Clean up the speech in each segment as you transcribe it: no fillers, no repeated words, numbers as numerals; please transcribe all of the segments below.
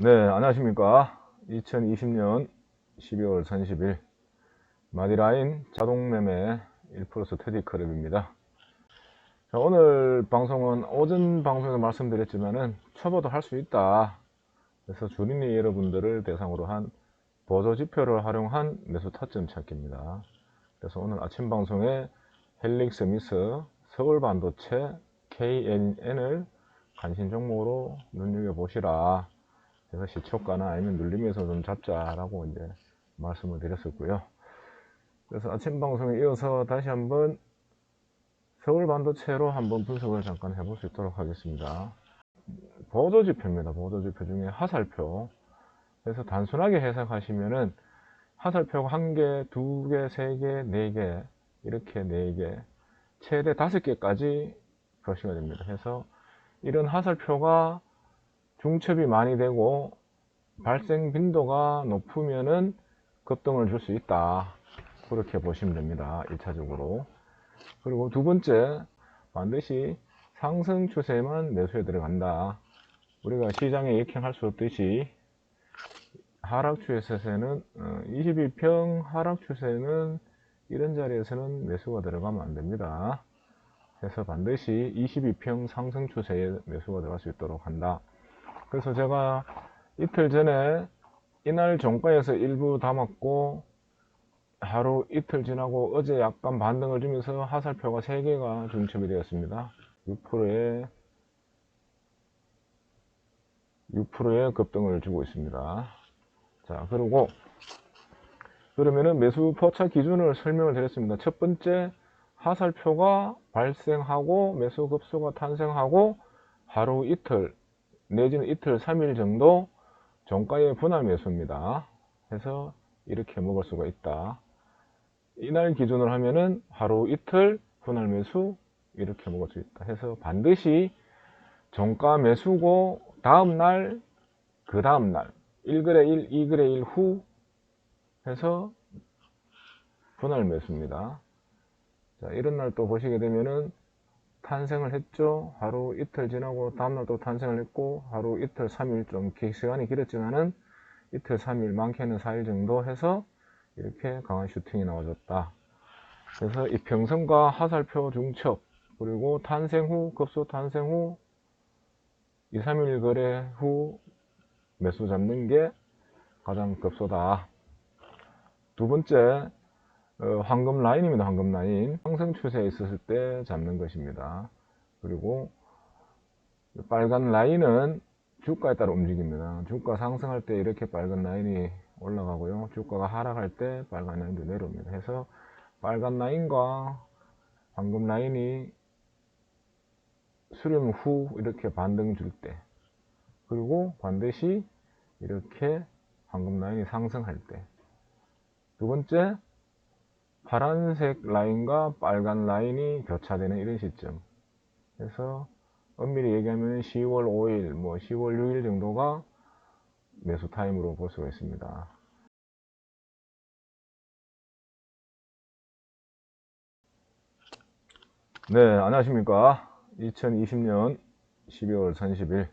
네, 안녕하십니까. 2020년 12월 30일 마디라인 자동매매 1플러스 테디클럽입니다. 자, 오늘 방송은 오전 방송에서 말씀드렸지만은 초보도 할 수 있다. 그래서 주린이 여러분들을 대상으로 한 보조지표를 활용한 매수 타점 찾기입니다. 그래서 오늘 아침 방송에 헬릭스 미스 서울반도체 KNN을 관심 종목으로 눈여겨보시라. 그래서 시초가나 아니면 눌림에서 좀 잡자라고 이제 말씀을 드렸었고요. 그래서 아침 방송에 이어서 다시 한번 서울 반도체로 한번 분석을 잠깐 해볼 수 있도록 하겠습니다. 보조지표입니다. 보조지표 중에 하살표. 그래서 단순하게 해석하시면은 하살표가 1개, 2개, 3개, 4개, 이렇게 4개, 최대 5개까지 표시가 됩니다. 그래서 이런 하살표가 중첩이 많이 되고 발생 빈도가 높으면은 급등을 줄 수 있다. 그렇게 보시면 됩니다. 1차적으로. 그리고 두 번째, 반드시 상승 추세만 매수에 들어간다. 우리가 시장에 역행할 수 없듯이 하락 추세에서는 22평 하락 추세는 이런 자리에서는 매수가 들어가면 안 됩니다. 그래서 반드시 22평 상승 추세에 매수가 들어갈 수 있도록 한다. 그래서 제가 이틀 전에 이날 종가에서 일부 담았고 하루 이틀 지나고 어제 약간 반등을 주면서 하살표가 3개가 중첩이 되었습니다. 6%의 급등을 주고 있습니다. 자, 그러면은 매수 포착 기준을 설명을 드렸습니다. 첫 번째, 하살표가 발생하고 매수 급수가 탄생하고 하루 이틀 내지는 이틀 3일 정도 종가의 분할 매수입니다. 해서 이렇게 먹을 수가 있다. 이날 기준으로 하면은 하루 이틀 분할 매수 이렇게 먹을 수 있다. 해서 반드시 종가 매수고 다음날 그 다음날 1거래 1, 2거래 1 후 해서 분할 매수입니다. 자, 이런 날 또 보시게 되면은 탄생을 했죠. 하루 이틀 지나고 다음날 또 탄생을 했고 하루 이틀 3일 좀 시간이 길었지만은 이틀 3일 많게는 4일 정도 해서 이렇게 강한 슈팅이 나와줬다. 그래서 이평선과 하살표 중첩 그리고 탄생 후 급소 탄생 후 2, 3일 거래 후 매수 잡는 게 가장 급소다. 두 번째 황금 라인입니다. 황금 라인 상승 추세에 있었을 때 잡는 것입니다. 그리고 빨간 라인은 주가에 따라 움직입니다. 주가 상승할 때 이렇게 빨간 라인이 올라가고요. 주가가 하락할 때 빨간 라인도 내려옵니다. 해서 빨간 라인과 황금 라인이 수렴 후 이렇게 반등 줄 때, 그리고 반드시 이렇게 황금 라인이 상승할 때, 두 번째 파란색 라인과 빨간 라인이 교차되는 이런 시점. 그래서 엄밀히 얘기하면 10월 5일, 뭐 10월 6일 정도가 매수 타임으로 볼 수가 있습니다. 네, 안녕하십니까. 2020년 12월 30일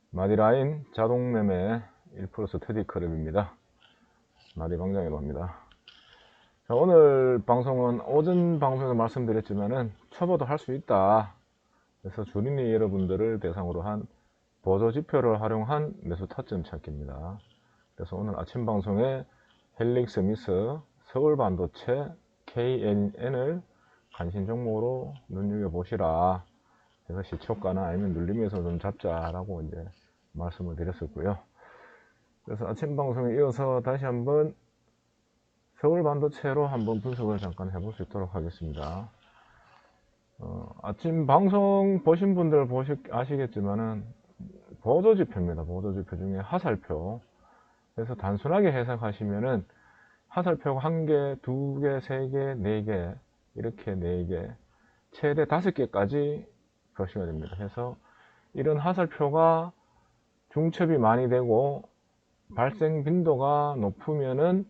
마디라인 자동매매 1플러스 테디클럽입니다. 마디 광장이라고 합니다. 자, 오늘 방송은 오전 방송에서 말씀드렸지만은 초보도 할 수 있다. 그래서 주린이 여러분들을 대상으로 한 보조지표를 활용한 매수 타점 찾기입니다. 그래서 오늘 아침 방송에 헬릭스 미스 서울반도체 KNN을 관심 종목으로 눈여겨보시라. 그래서 시초가나 아니면 눌림에서 좀 잡자라고 이제 말씀을 드렸었고요. 그래서 아침 방송에 이어서 다시 한번 서울 반도체로 한번 분석을 잠깐 해볼 수 있도록 하겠습니다. 아침 방송 보신 분들 아시겠지만은 보조지표입니다. 보조지표 중에 하살표. 그래서 단순하게 해석하시면은 하살표가 1개, 2개, 3개, 4개, 이렇게 4개, 최대 5개까지 표시가 됩니다. 그래서 이런 하살표가 중첩이 많이 되고 발생 빈도가 높으면은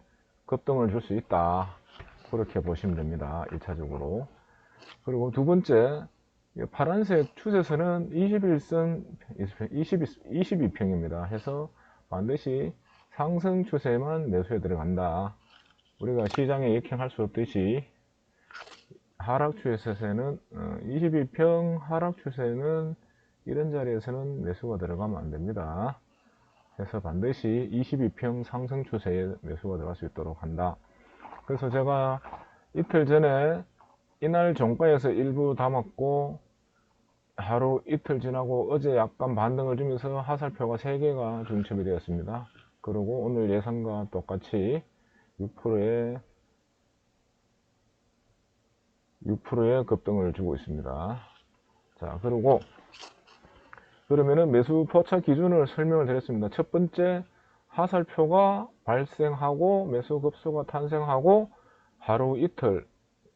급등을 줄 수 있다. 그렇게 보시면 됩니다. 1차적으로. 그리고 두 번째, 파란색 추세선은 21선 22평입니다. 해서 반드시 상승 추세만 매수에 들어간다. 우리가 시장에 역행할 수 없듯이 하락 추세에는 22평 하락 추세는 이런 자리에서는 매수가 들어가면 안 됩니다. 그래서 반드시 22평 상승 추세에 매수가 들어갈 수 있도록 한다. 그래서 제가 이틀 전에 이날 종가에서 일부 담았고, 하루 이틀 지나고 어제 약간 반등을 주면서 하살표가 3개가 중첩이 되었습니다. 그리고 오늘 예상과 똑같이 6%의 급등을 주고 있습니다. 자, 그러면은 매수 포착 기준을 설명을 드렸습니다. 첫 번째, 하살표가 발생하고 매수 급소가 탄생하고 하루 이틀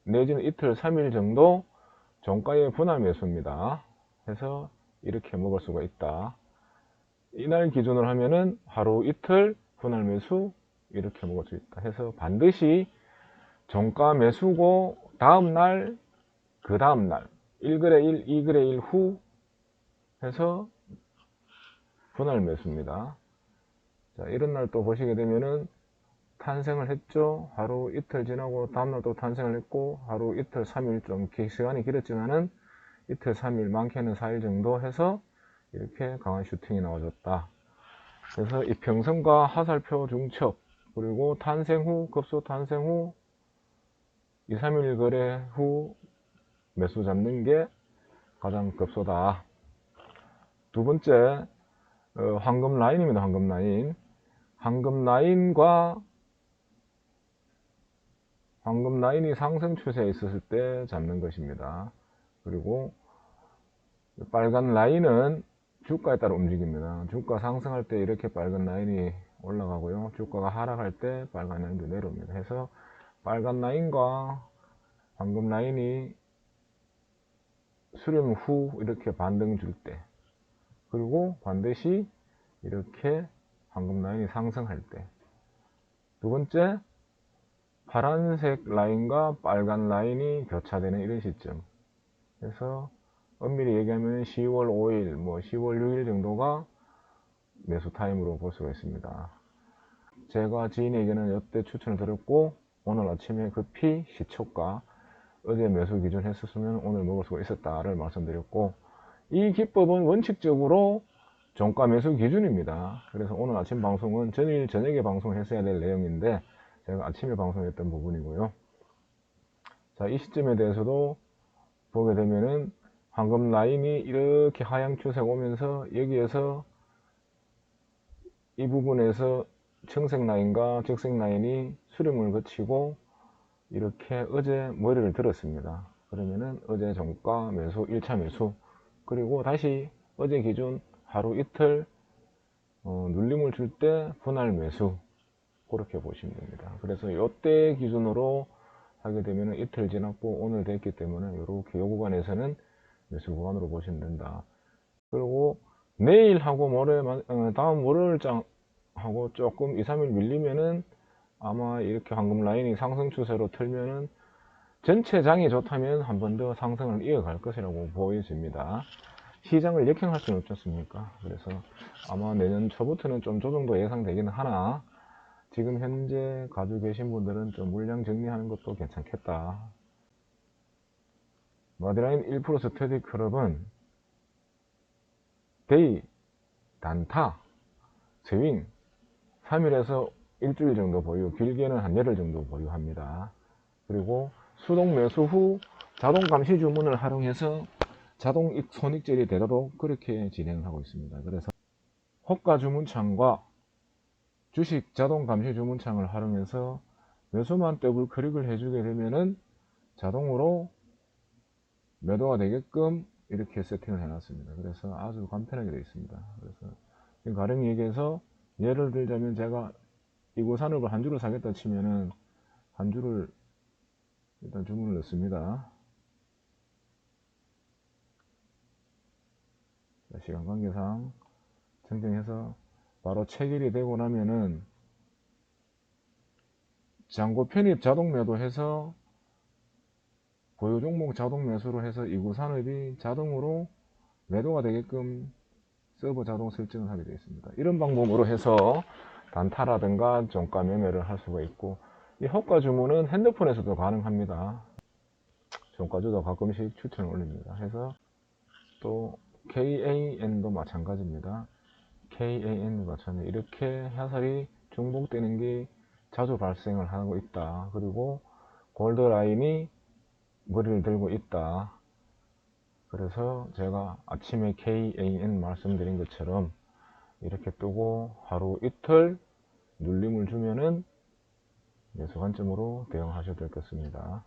내지는 이틀 3일 정도 종가의 분할 매수입니다. 해서 이렇게 먹을 수가 있다. 이날 기준으로 하면은 하루 이틀 분할 매수 이렇게 먹을 수 있다. 해서 반드시 종가 매수고 다음날 그 다음날 1거래 1, 2거래 1 후 해서 분할 매수입니다. 자, 이런 날 또 보시게 되면은 탄생을 했죠. 하루 이틀 지나고 다음날 또 탄생을 했고, 하루 이틀 3일 좀 시간이 길었지만은 이틀 3일 많게는 4일 정도 해서 이렇게 강한 슈팅이 나와줬다. 그래서 이평선과 하살표 중첩, 그리고 탄생 후 급소 탄생 후 2, 3일 거래 후 매수 잡는 게 가장 급소다. 두 번째, 황금 라인입니다. 황금 라인. 황금 라인이 상승 추세에 있었을 때 잡는 것입니다. 그리고 빨간 라인은 주가에 따라 움직입니다. 주가 상승할 때 이렇게 빨간 라인이 올라가고요. 주가가 하락할 때 빨간 라인도 내려옵니다. 해서 빨간 라인과 황금 라인이 수렴 후 이렇게 반등 줄 때, 그리고 반드시 이렇게 황금 라인이 상승할 때, 두 번째, 파란색 라인과 빨간 라인이 교차되는 이런 시점. 그래서 엄밀히 얘기하면 10월 5일, 10월 6일 정도가 매수 타임으로 볼 수가 있습니다. 제가 지인에게는 이때 추천을 드렸고, 오늘 아침에 급히 시초가 어제 매수 기준 했었으면 오늘 먹을 수가 있었다를 말씀드렸고, 이 기법은 원칙적으로 종가 매수 기준입니다. 그래서 오늘 아침 방송은 전일 저녁에 방송했어야 될 내용인데 제가 아침에 방송했던 부분이고요. 자, 이 시점에 대해서도 보게 되면은 황금 라인이 이렇게 하향 추세가 오면서 여기에서 이 부분에서 청색 라인과 적색 라인이 수렴을 거치고 이렇게 어제 머리를 들었습니다. 그러면은 어제 종가 매수 1차 매수, 그리고 다시 어제 기준 하루 이틀 눌림을 줄 때 분할 매수, 그렇게 보시면 됩니다. 그래서 이때 기준으로 하게 되면 이틀 지났고 오늘 됐기 때문에 이렇게 요 구간에서는 매수 구간으로 보시면 된다. 그리고 내일하고 다음 월요일장하고 조금 2, 3일 밀리면은 아마 이렇게 황금 라인이 상승 추세로 틀면은 전체 장이 좋다면 한 번 더 상승을 이어갈 것이라고 보여집니다. 시장을 역행할 수는 없지 않습니까? 그래서 아마 내년 초부터는 좀 조정도 예상되기는 하나, 지금 현재 가지고 계신 분들은 좀 물량 정리하는 것도 괜찮겠다. 마디라인 1% 스테디 클럽은 데이, 단타, 스윙 3일에서 일주일 정도 보유, 길게는 한 열흘 정도 보유합니다. 그리고 수동 매수 후 자동 감시 주문을 활용해서 자동 손익절이 되도록 그렇게 진행하고 있습니다. 그래서 호가 주문창과 주식 자동 감시 주문창을 활용해서 매수만 더블 클릭을 해주게 되면은 자동으로 매도가 되게끔 이렇게 세팅을 해놨습니다. 그래서 아주 간편하게 되어 있습니다. 그래서 지금 가령 얘기해서 예를 들자면 제가 이고산업을 한 주를 사겠다 치면은 한 주를 일단 주문을 넣습니다. 시간 관계상 정정해서 바로 체결이 되고 나면은 잔고 편입 자동 매도해서 보유 종목 자동 매수로 해서 이구산업이 자동으로 매도가 되게끔 서버 자동 설정을 하게 되어 있습니다. 이런 방법으로 해서 단타라든가 종가 매매를 할 수가 있고, 이 호가 주문은 핸드폰에서도 가능합니다. 종가주도 가끔씩 추천을 올립니다. 해서 또 KAN도 마찬가지입니다. KAN도 마찬가지. 이렇게 화살이 중복되는 게 자주 발생을 하고 있다. 그리고 골드 라인이 머리를 들고 있다. 그래서 제가 아침에 KAN 말씀드린 것처럼 이렇게 뜨고 하루 이틀 눌림을 주면은 매수 관점으로 대응하셔야 될 것 같습니다.